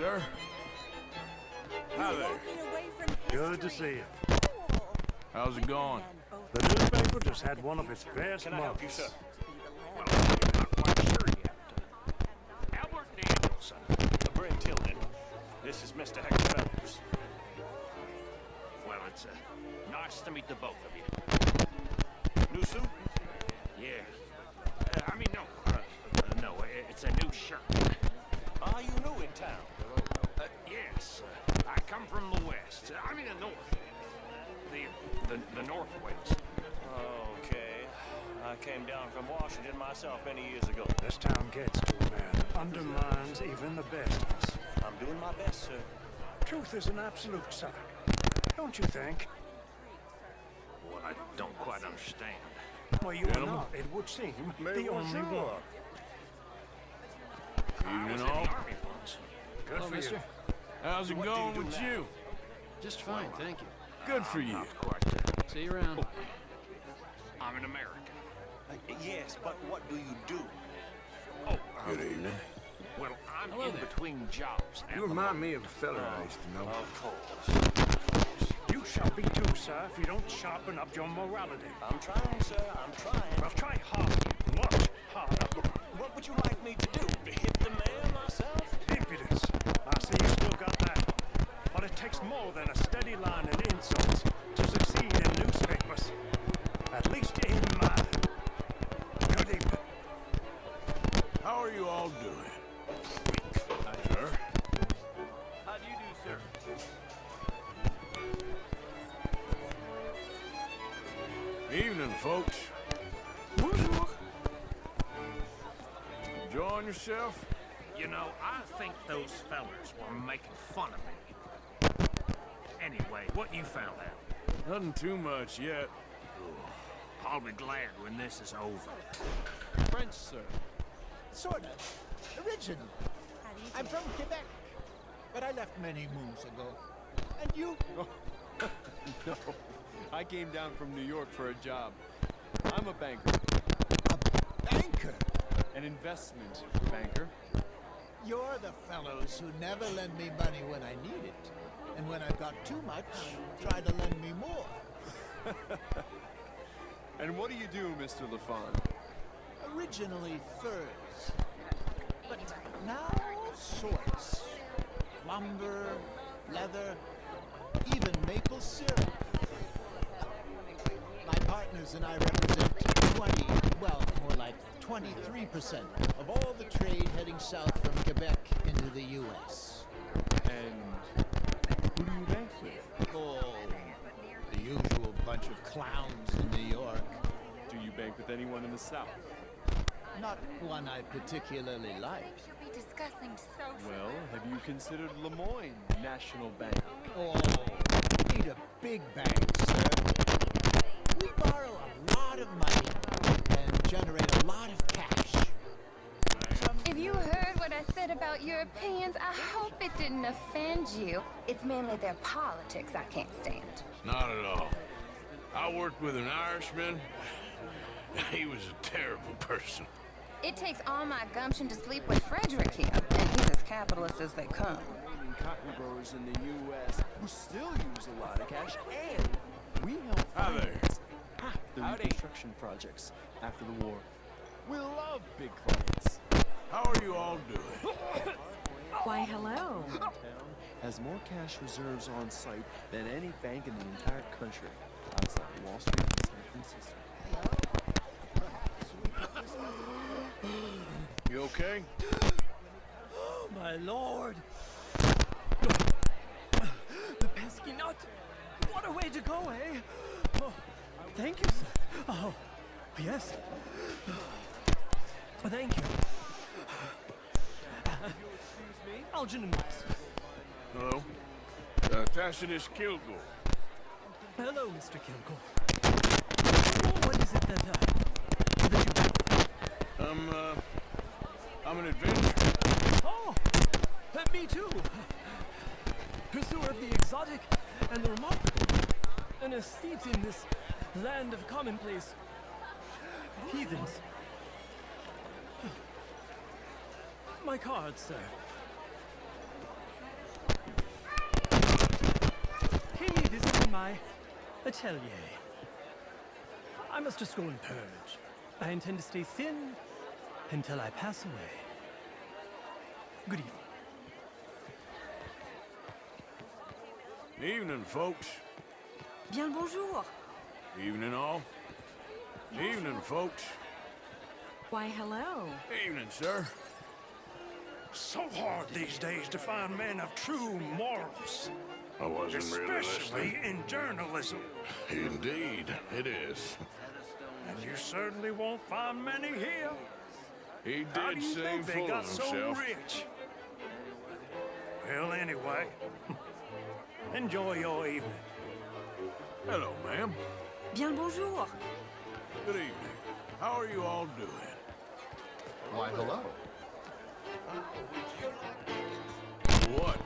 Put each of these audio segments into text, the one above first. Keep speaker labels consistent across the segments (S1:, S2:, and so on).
S1: sir. Hi there.
S2: Good to see you.
S1: How's it going?
S2: The newspaper just had one of its best
S3: Can I help you, sir?
S2: months.
S3: Well, I'm not quite sure yet. Albert Danielson, Brent Tilden. This is Mr. Hector Feathers. Well, it's nice to meet the both of you. New suit? Yeah. No, it's a new shirt. Are you new in town? Yes. I come from the west. The north. The northwest. Okay. I came down from Washington myself many years ago.
S2: This town gets to a man. Undermines even the best of us.
S3: I'm doing my best, sir.
S2: Truth is an absolute suck. Don't you think?
S3: Well, I don't quite understand.
S2: Well, you are
S1: Gentlemen.
S2: not, it would seem, the only one.
S3: I was
S1: Evening
S3: in
S1: all.
S3: the army once.
S2: Good
S4: Hello,
S2: for
S4: mister.
S2: you.
S1: How's it
S3: What do
S1: going
S3: you do
S1: with
S3: now?
S1: you?
S4: Just fine, thank you.
S1: Good for you.
S3: Not quite.
S4: See you around.
S3: I'm an American. Yes, but what do you do?
S1: Good evening.
S3: Well, I'm
S4: Hello
S3: in
S4: there.
S3: between jobs.
S1: You remind me of a fella I used to know.
S3: Of course.
S2: You shall be too, sir, if you don't sharpen up your morality.
S3: I'm trying, sir. I'm trying.
S2: Well, try hard, much harder.
S3: What would you like me to do? To hit the man myself?
S2: Impudence. I see you still got that. But it takes more than a steady line and insults to succeed in newspapers. At least in mine. Good evening.
S1: How are you all doing? Sir?
S3: How do you do, sir?
S1: Evening, folks. Enjoying yourself?
S3: You know, I think those fellers were making fun of me. Anyway, what you found out?
S1: Nothing too much yet.
S3: I'll be glad when this is over.
S4: French, sir.
S5: Sort of. Originally. I'm from Quebec, but I left many moons ago. And you?
S6: No, I came down from New York for a job. I'm a banker,
S5: A banker.
S6: an investment banker.
S5: You're the fellows who never lend me money when I need it. And when I've got too much, try to lend me more.
S6: And what do you do, Mr. LaFon?
S5: Originally furs. But now all sorts. Lumber, leather, even maple syrup. My partners and I represent 20, well, more like 23% of all the trade heading south from Quebec into the U.S.
S6: And who do you bank with?
S5: Oh, the usual bunch of clowns in New York.
S6: Do you bank with anyone in the South?
S5: Not one I particularly like.
S7: She'll be discussing social.
S6: Well, have you considered Lemoyne National Bank?
S5: Oh, we need a big bank, sir. We borrow a lot of money and generate a lot of cash.
S7: If you heard what I said about Europeans, I hope it didn't offend you. It's mainly their politics I can't stand.
S1: Not at all. I worked with an Irishman. He was a terrible person.
S7: It takes all my gumption to sleep with Frederick here, and he's as capitalist as they come.
S6: Remaining cotton growers in the U.S. who still use a lot of cash, and we help
S1: Hi there.
S6: finance half the reconstruction projects after the war. We love big clients.
S1: How are you all doing?
S8: Why, hello.
S6: Town has more cash reserves on site than any bank in the entire country outside Wall Street and San Francisco.
S1: You okay?
S5: Oh, my lord.
S9: The pesky nut! What a way to go, eh? Oh, thank you, sir. Oh, yes. Thank you. Algernon West.
S1: Hello? Tacitus Kilgore.
S9: Hello, Mr. Kilgore. What is it that you back?
S1: I'm an adventurer.
S9: Oh, me too. Pursuer of the exotic and the remarkable. An estate in this land of commonplace heathens. My card, sir. Atelier. I must just go and purge. I intend to stay thin until I pass away. Good evening.
S1: Evening, folks.
S8: Bien le bonjour.
S1: Evening, all. Evening, folks.
S8: Why, hello.
S1: Evening, sir.
S2: So hard these days to find men of true morals.
S1: I wasn't really
S2: Especially
S1: listening.
S2: in journalism.
S1: Indeed, it is.
S2: And you certainly won't find many here.
S1: He
S2: How do
S1: did
S2: you
S1: seem
S2: think they
S1: full
S2: got
S1: of
S2: so
S1: himself.
S2: rich? Well, anyway, enjoy your evening.
S1: Hello, ma'am.
S8: Bien le bonjour.
S1: Good evening. How are you all doing?
S10: Why, hello.
S1: What?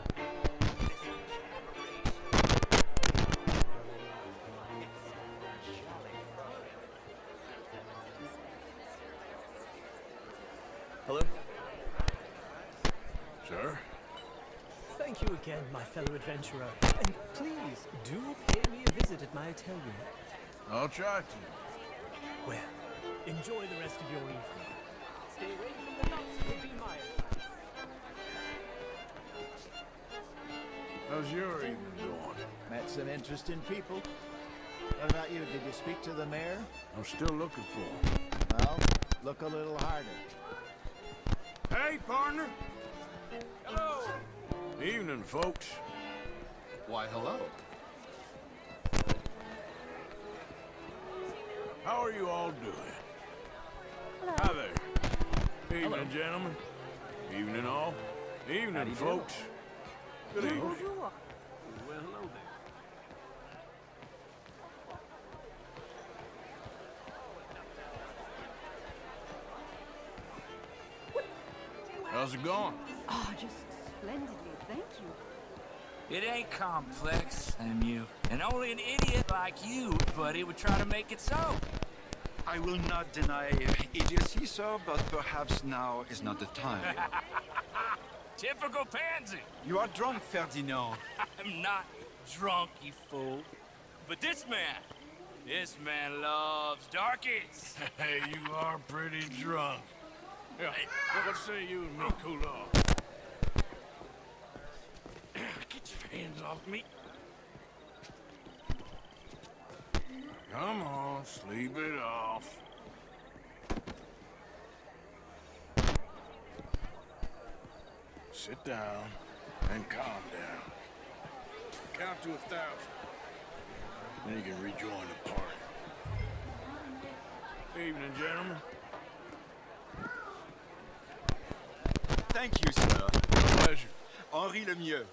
S6: Hello?
S1: Sir?
S9: Thank you again, my fellow adventurer. And please, do pay me a visit at my atelier.
S1: I'll try to.
S9: Well, enjoy the rest of your evening. Stay away from the nuts would be my advice.
S1: How's your evening going?
S5: Met some interesting people. What about you? Did you speak to the mayor?
S1: I'm still looking for him.
S5: Well, look a little harder.
S1: Hey, partner. Hello. Evening, folks.
S10: Why, hello.
S1: How are you all doing? Hi there. Evening, gentlemen. Evening, all. Evening, folks. Good evening.
S8: Bonjour.
S3: Well, hello there.
S1: How's it going?
S8: Oh, just splendidly, thank you.
S11: It ain't complex, and only an idiot like you, buddy, would try to make it so.
S12: I will not deny idiocy, sir, but perhaps now is not the time.
S11: Typical pansy.
S12: You are drunk, Ferdinand.
S11: I'm not drunk, you fool. But this man loves darkies.
S1: Hey, you are pretty drunk. Yeah, what say you and me cool off? Get your hands off me. Come on, sleep it off. Sit down and calm down. Count to 1,000. Then you can rejoin the party. Evening, gentlemen.
S12: Thank you, sir.
S1: Pleasure.
S12: Henri Lemieux.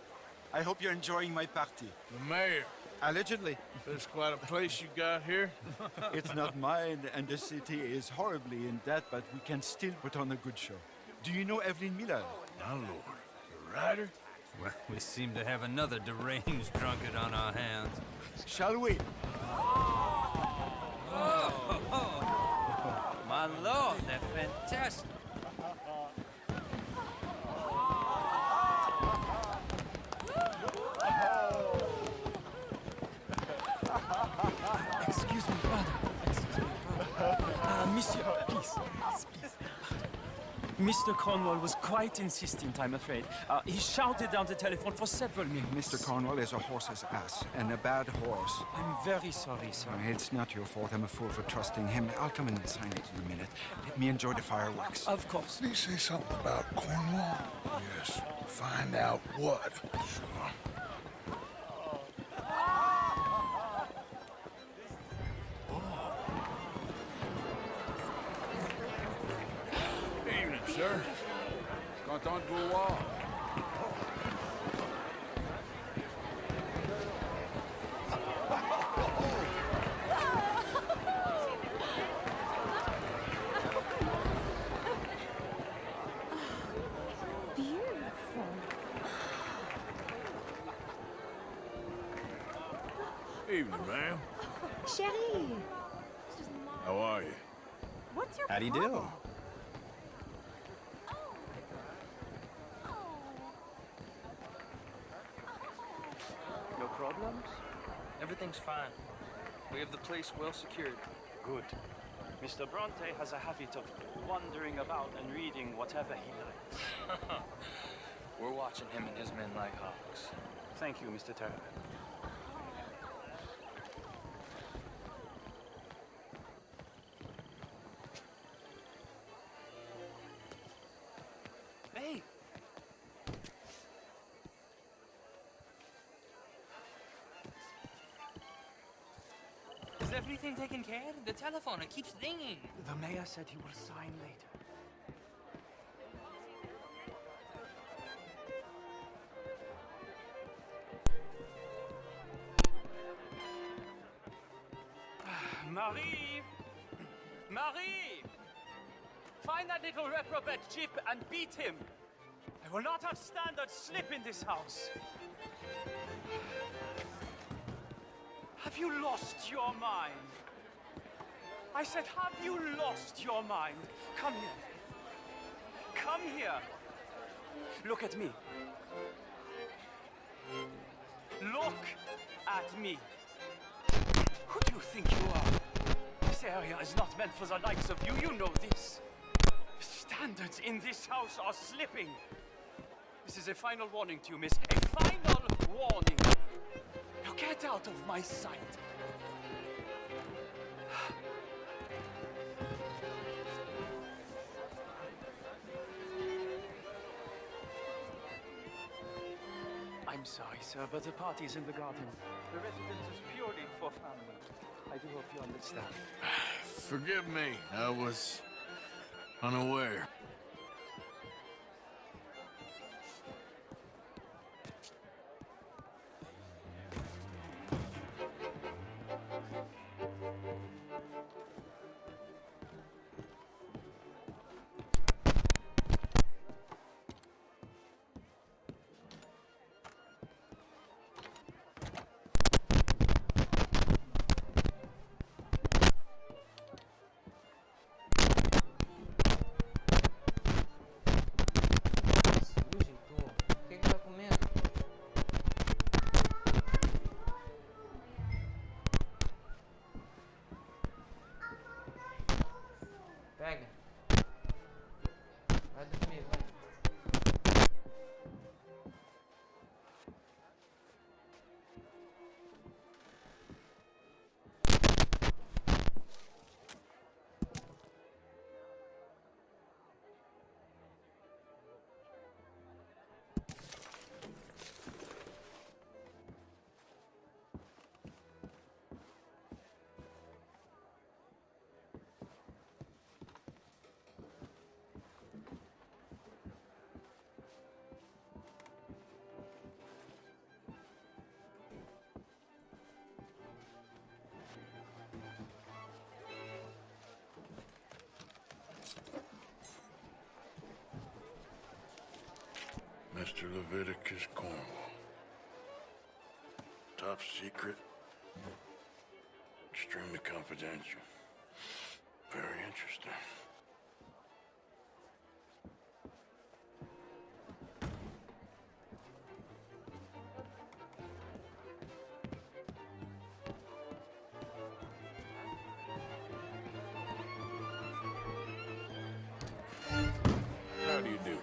S12: I hope you're enjoying my party.
S1: The mayor.
S12: Allegedly.
S1: There's quite a place you got here.
S12: It's not mine, and the city is horribly in debt, but we can still put on a good show. Do you know Evelyn Miller?
S1: My lord. The writer?
S11: Well, we seem to have another deranged drunkard on our hands.
S12: Shall we?
S11: My lord, they're fantastic.
S9: Excuse me, brother. Monsieur, please. Mr. Cornwall was quite insistent, I'm afraid. He shouted down the telephone for several minutes.
S12: Mr. Cornwall is a horse's ass, and a bad horse.
S9: I'm very sorry, sir.
S12: It's not your fault. I'm a fool for trusting him. I'll come in and sign it in a minute. Let me enjoy the fireworks.
S9: Of course.
S1: Did he say something about Cornwall? Yes. Find out what. Sure. Evening, sir. Content de vous voir.
S7: Beautiful.
S1: Evening, ma'am.
S7: Chérie.
S1: How are you?
S7: What's your
S6: Howdy do.
S7: problem?
S9: No problems? Everything's fine.
S13: We have the place well secured.
S3: Good. Mr. Bronte has a habit of wandering about and reading whatever he likes.
S13: We're watching him and his men like hawks.
S3: Thank you, Mr. Turner.
S13: Hey! Is everything taken care of? The telephone, it keeps ringing.
S3: The mayor said he will sign later. Marie! Marie! Find that little reprobate Chip and beat him. I will not have standard slip in this house. Have you lost your mind? I said, have you lost your mind? Come here. Come here. Look at me. Look at me. Who do you think you are? This area is not meant for the likes of you. You know this. Standards in this house are slipping. This is a final warning to you, miss. A final warning. Now get out of my sight. I'm sorry, sir, but the party's in the garden. The residence is purely for family. I do hope you understand.
S1: Forgive me, I was unaware.
S13: Pega. Vai dormir, vai.
S1: Mr. Leviticus Cornwall. Top secret. Extremely confidential. Very interesting. How do you do, man?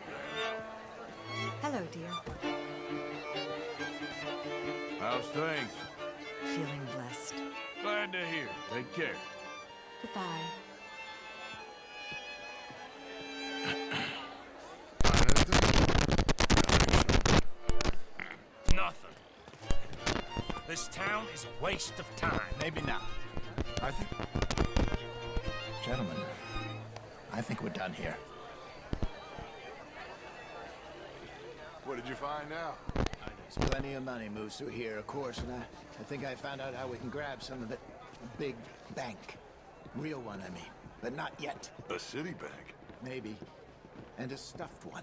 S8: Hello, dear.
S1: How's things?
S8: Feeling blessed.
S1: Glad to hear. Take care.
S8: Goodbye.
S2: Nothing. This town is a waste of time.
S5: Maybe not. I think... Gentlemen, I think we're done here.
S10: What did you find out?
S5: There's plenty of money moves through here, of course, and I think I found out how we can grab some of it. A big bank. Real one, I mean. But not yet.
S10: A city bank?
S5: Maybe. And a stuffed one.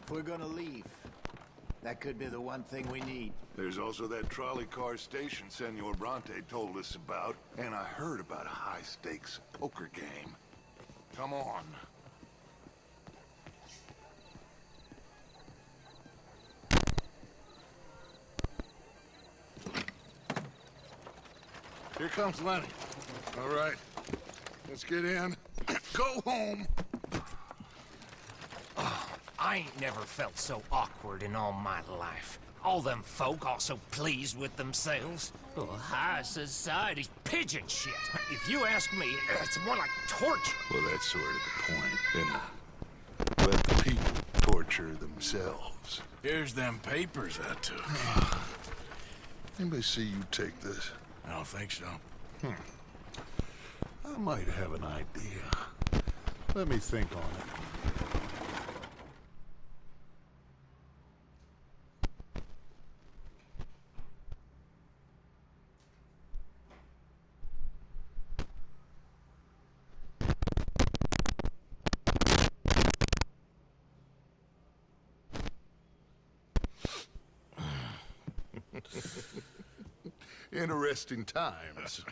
S5: If we're gonna leave, that could be the one thing we need.
S10: There's also that trolley car station Senor Bronte told us about, and I heard about a high-stakes poker game. Come on. Here comes Lenny. All right, let's get in. Go home.
S14: I ain't never felt so awkward in all my life. All them folk all so pleased with themselves. Oh, high society's pigeon shit. If you ask me, it's more like torture.
S10: Well, that's sort of the point, isn't it? Let the people torture themselves.
S1: Here's them papers I took.
S10: Anybody see you take this?
S1: I don't think so.
S10: I might have an idea. Let me think on it. Interesting times.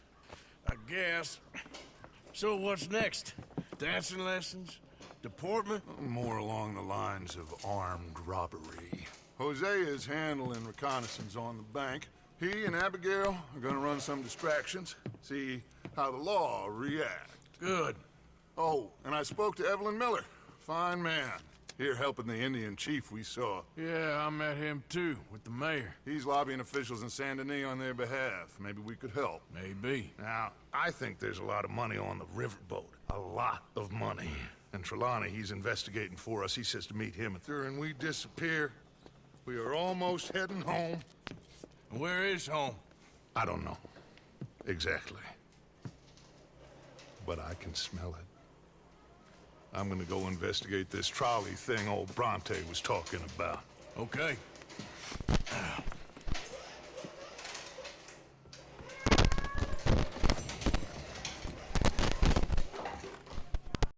S1: I guess. So what's next? Dancing lessons? Deportment?
S10: More along the lines of armed robbery. Hosea is handling reconnaissance on the bank. He and Abigail are gonna run some distractions, see how the law reacts.
S1: Good.
S10: Oh, and I spoke to Evelyn Miller. Fine man. Here helping the Indian chief we saw.
S1: Yeah, I met him too, with the mayor.
S10: He's lobbying officials in Saint Denis on their behalf. Maybe we could help.
S1: Maybe.
S10: Now, I think there's a lot of money on the riverboat. A lot of money. And Trelawney, he's investigating for us. He says to meet him and we disappear. We are almost heading home.
S1: Where is home?
S10: I don't know. Exactly. But I can smell it. I'm gonna go investigate this trolley thing old Bronte was talking about.
S1: Okay.